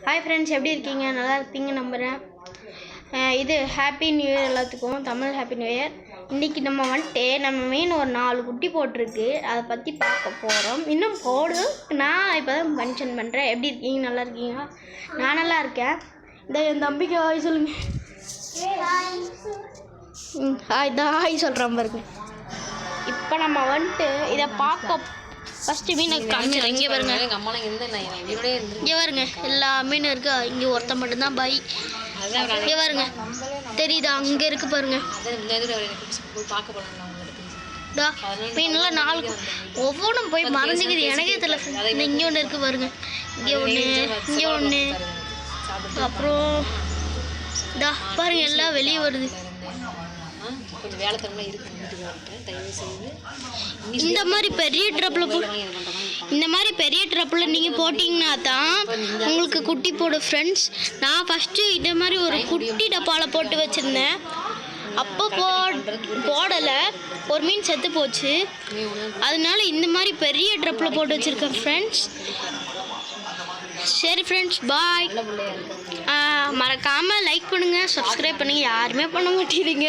Hi friends, எப்படி இருக்கீங்க? நல்லா இருப்பீங்க நம்புகிறேன். இது ஹாப்பி நியூ இயர் எல்லாத்துக்கும். Tamil happy new year. இன்றைக்கி நம்ம மீன் ஒரு 4 குட்டி போட்டிருக்கு. அதை பற்றி பார்க்க போகிறோம். இன்னும் போடும். நான் இப்போ தான் மென்ஷன் பண்ணுறேன். எப்படி இருக்கீங்க? நல்லா இருக்கீங்க? நான் நல்லா இருக்கேன். என் தம்பிக்கு ஹாய் சொல்லுங்க. ஹாய் சொல்கிறேன் பாருங்க. இப்போ நம்ம இதை பார்க்க ஃபஸ்ட்டு மீனை காமிச்சிடும். இங்கே பாருங்க, இங்கே பாருங்க, எல்லா மீனும் இருக்கு. இங்கே ஒருத்தன் மட்டும்தான் பாய். இங்கே பாருங்க, தெரியுதா? அங்கே இருக்கு பாருங்க. மீன்லாம் 4 ஒவ்வொன்றும் போய் மறைஞ்சிக்குது. எனக்கே தெரியல. இங்கே ஒன்று இருக்கு பாருங்க. இங்கே ஒன்று அப்புறம் பாருங்க, எல்லாம் வெளியே வருது. இந்த மாதிரி பெரிய ட்ரப்பில் நீங்கள் போட்டிங்கன்னா தான் உங்களுக்கு குட்டி போடும் ஃப்ரெண்ட்ஸ். நான் ஃபஸ்ட்டு இந்த மாதிரி ஒரு குட்டி டப்பாவில் போட்டு வச்சுருந்தேன். அப்போ போடலை, ஒரு மீன் செத்து போச்சு. அதனால இந்த மாதிரி பெரிய ட்ரப்பில் போட்டு வச்சுருக்கேன் ஃப்ரெண்ட்ஸ். சரி ஃப்ரெண்ட்ஸ், பாய். மறக்காமல் லைக் பண்ணுங்கள், சப்ஸ்கிரைப் பண்ணுங்கள். யாருமே பண்ண மாட்டேங்கிறீங்க.